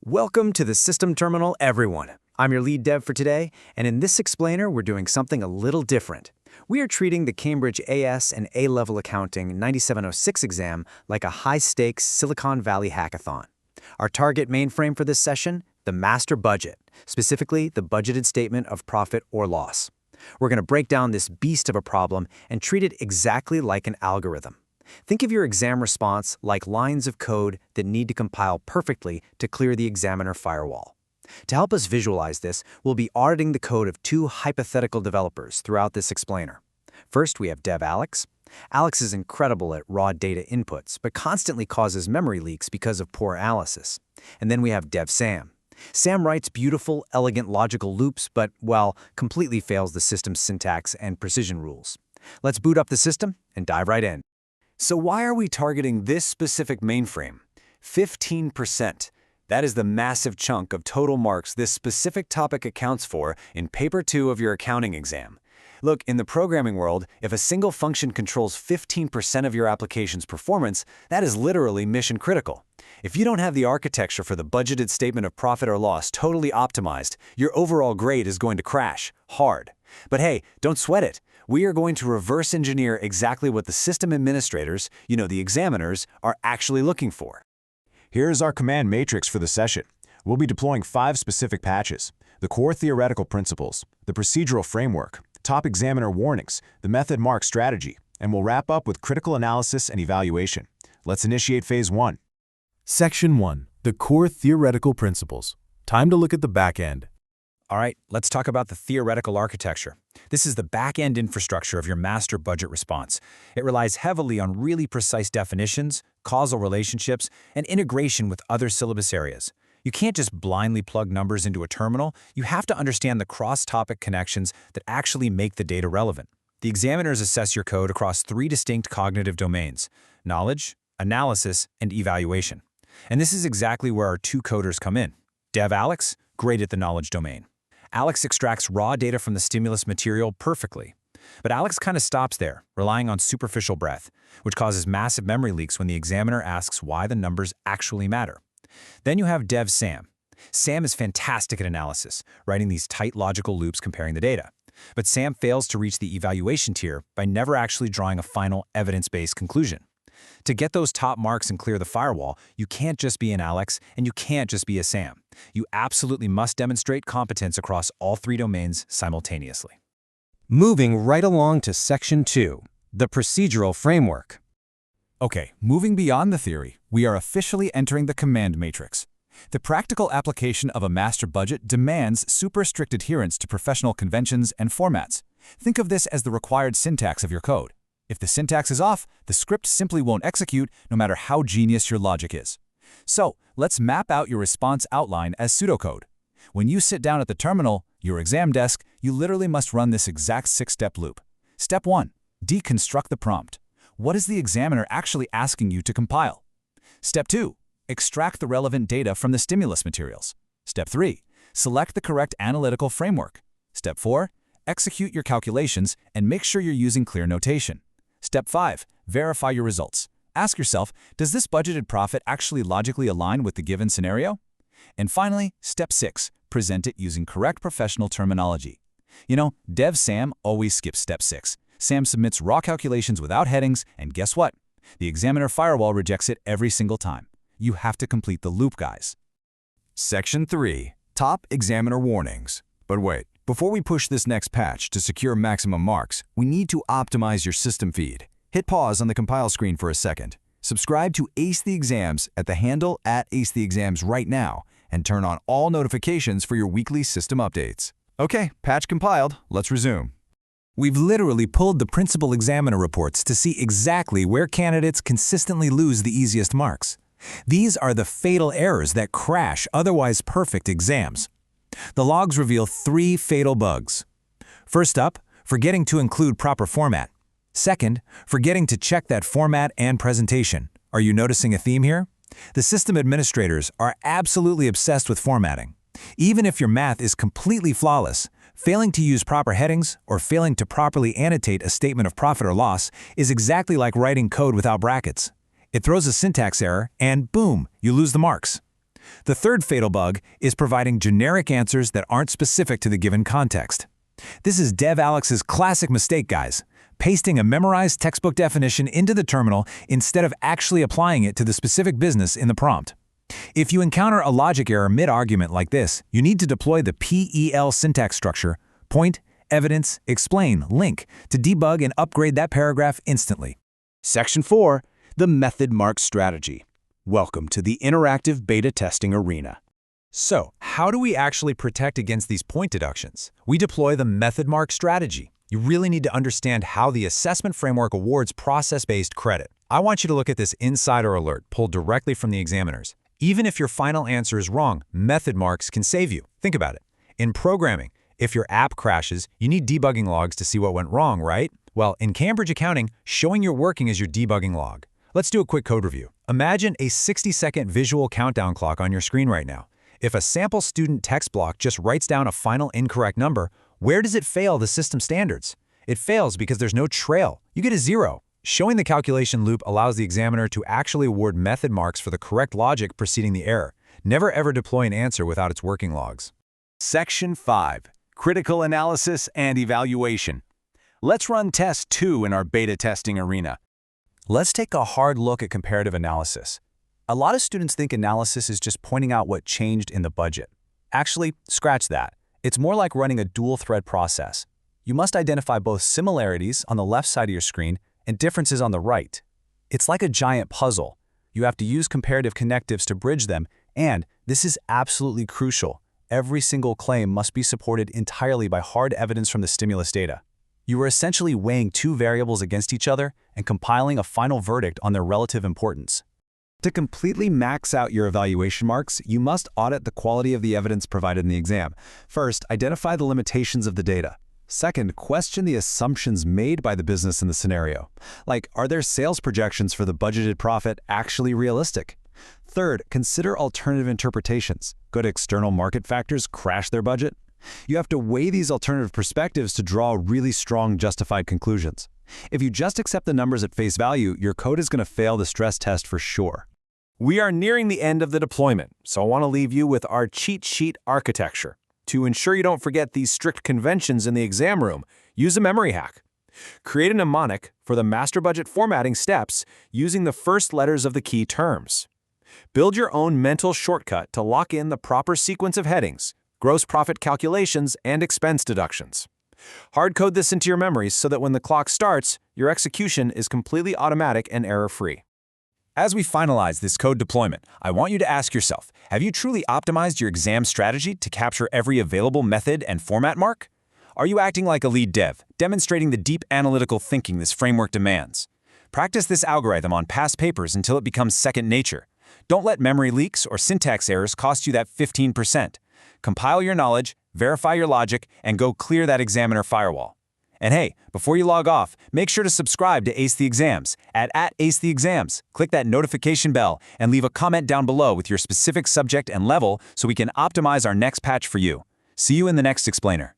Welcome to the System Terminal, everyone. I'm your lead dev for today, and in this explainer, we're doing something a little different. We are treating the Cambridge AS and A-Level Accounting 9706 exam like a high-stakes Silicon Valley hackathon. Our target mainframe for this session, the master budget, specifically the budgeted statement of profit or loss. We're going to break down this beast of a problem and treat it exactly like an algorithm. Think of your exam response like lines of code that need to compile perfectly to clear the examiner firewall. To help us visualize this, we'll be auditing the code of two hypothetical developers throughout this explainer. First, we have Dev Alex. Alex is incredible at raw data inputs, but constantly causes memory leaks because of poor analysis. And then we have Dev Sam. Sam writes beautiful, elegant logical loops, but, well, completely fails the system's syntax and precision rules. Let's boot up the system and dive right in. So why are we targeting this specific mainframe? 15%. That is the massive chunk of total marks this specific topic accounts for in Paper 2 of your accounting exam. Look, in the programming world, if a single function controls 15% of your application's performance, that is literally mission critical. If you don't have the architecture for the budgeted statement of profit or loss totally optimized, your overall grade is going to crash hard. But hey, don't sweat it. We are going to reverse engineer exactly what the system administrators, the examiners, are actually looking for. Here's our command matrix for the session. We'll be deploying 5 specific patches: the core theoretical principles, the procedural framework, top examiner warnings, the method mark strategy, and we'll wrap up with critical analysis and evaluation. Let's initiate phase 1. Section 1. The core theoretical principles. Time to look at the back end. All right, let's talk about the theoretical architecture. This is the back-end infrastructure of your master budget response. It relies heavily on really precise definitions, causal relationships, and integration with other syllabus areas. You can't just blindly plug numbers into a terminal. You have to understand the cross-topic connections that actually make the data relevant. The examiners assess your code across 3 distinct cognitive domains: knowledge, analysis, and evaluation. And this is exactly where our 2 coders come in. Dev Alex, great at the knowledge domain. Alex extracts raw data from the stimulus material perfectly. But Alex kind of stops there, relying on superficial breadth, which causes massive memory leaks when the examiner asks why the numbers actually matter. Then you have Dev Sam. Sam is fantastic at analysis, writing these tight logical loops comparing the data. But Sam fails to reach the evaluation tier by never actually drawing a final evidence-based conclusion. To get those top marks and clear the firewall, you can't just be an Alex and you can't just be a Sam. You absolutely must demonstrate competence across all 3 domains simultaneously. Moving right along to Section 2, the procedural framework. Okay, moving beyond the theory, we are officially entering the command matrix. The practical application of a master budget demands super strict adherence to professional conventions and formats. Think of this as the required syntax of your code. If the syntax is off, the script simply won't execute no matter how genius your logic is. So, let's map out your response outline as pseudocode. When you sit down at the terminal, your exam desk, you literally must run this exact 6-step loop. Step 1. Deconstruct the prompt. What is the examiner actually asking you to compile? Step 2. Extract the relevant data from the stimulus materials. Step 3. Select the correct analytical framework. Step 4. Execute your calculations and make sure you're using clear notation. Step 5. Verify your results. Ask yourself, does this budgeted profit actually logically align with the given scenario? And finally, Step 6. Present it using correct professional terminology. Dev Sam always skips Step 6. Sam submits raw calculations without headings, and guess what? The examiner firewall rejects it every single time. You have to complete the loop, guys. Section 3. Top examiner warnings. But wait, before we push this next patch to secure maximum marks, we need to optimize your system feed. Hit pause on the compile screen for a second. Subscribe to Ace the Exams at the handle @AceTheExams right now, and turn on all notifications for your weekly system updates. Okay, patch compiled. Let's resume. We've literally pulled the principal examiner reports to see exactly where candidates consistently lose the easiest marks. These are the fatal errors that crash otherwise perfect exams. The logs reveal 3 fatal bugs. First up, forgetting to include proper format. Second, forgetting to check that format and presentation. Are you noticing a theme here? The system administrators are absolutely obsessed with formatting. Even if your math is completely flawless, failing to use proper headings or failing to properly annotate a statement of profit or loss is exactly like writing code without brackets. It throws a syntax error and boom, you lose the marks. The third fatal bug is providing generic answers that aren't specific to the given context. This is Dev Alex's classic mistake, guys. Pasting a memorized textbook definition into the terminal instead of actually applying it to the specific business in the prompt. If you encounter a logic error mid-argument like this, you need to deploy the PEL syntax structure, point, evidence, explain, link, to debug and upgrade that paragraph instantly. Section 4, the Method Mark Strategy. Welcome to the interactive beta testing arena. So, how do we actually protect against these point deductions? We deploy the method mark strategy. You really need to understand how the assessment framework awards process-based credit. I want you to look at this insider alert pulled directly from the examiners. Even if your final answer is wrong, method marks can save you. Think about it. In programming, if your app crashes, you need debugging logs to see what went wrong, right? Well, in Cambridge Accounting, showing you're working is your debugging log. Let's do a quick code review. Imagine a 60-second visual countdown clock on your screen right now. If a sample student text block just writes down a final incorrect number, where does it fail the system standards? It fails because there's no trail. You get a 0. Showing the calculation loop allows the examiner to actually award method marks for the correct logic preceding the error. Never ever deploy an answer without its working logs. Section 5, Critical Analysis and Evaluation. Let's run test 2 in our beta testing arena. Let's take a hard look at comparative analysis. A lot of students think analysis is just pointing out what changed in the budget. Actually, scratch that. It's more like running a dual-thread process. You must identify both similarities on the left side of your screen and differences on the right. It's like a giant puzzle. You have to use comparative connectives to bridge them, and this is absolutely crucial. Every single claim must be supported entirely by hard evidence from the stimulus data. You are essentially weighing two variables against each other and compiling a final verdict on their relative importance. To completely max out your evaluation marks, you must audit the quality of the evidence provided in the exam. First, identify the limitations of the data. Second, question the assumptions made by the business in the scenario. Like, are their sales projections for the budgeted profit actually realistic? Third, consider alternative interpretations. Could external market factors crash their budget? You have to weigh these alternative perspectives to draw really strong justified conclusions. If you just accept the numbers at face value, your code is going to fail the stress test for sure. We are nearing the end of the deployment, so I want to leave you with our cheat sheet architecture. To ensure you don't forget these strict conventions in the exam room, use a memory hack. Create a mnemonic for the master budget formatting steps using the first letters of the key terms. Build your own mental shortcut to lock in the proper sequence of headings, gross profit calculations, and expense deductions. Hard code this into your memories so that when the clock starts, your execution is completely automatic and error-free. As we finalize this code deployment, I want you to ask yourself, have you truly optimized your exam strategy to capture every available method and format mark? Are you acting like a lead dev, demonstrating the deep analytical thinking this framework demands? Practice this algorithm on past papers until it becomes second nature. Don't let memory leaks or syntax errors cost you that 15%. Compile your knowledge, verify your logic, and go clear that examiner firewall. And hey, before you log off, make sure to subscribe to Ace the Exams at @AceTheExams. Click that notification bell and leave a comment down below with your specific subject and level so we can optimize our next patch for you. See you in the next explainer.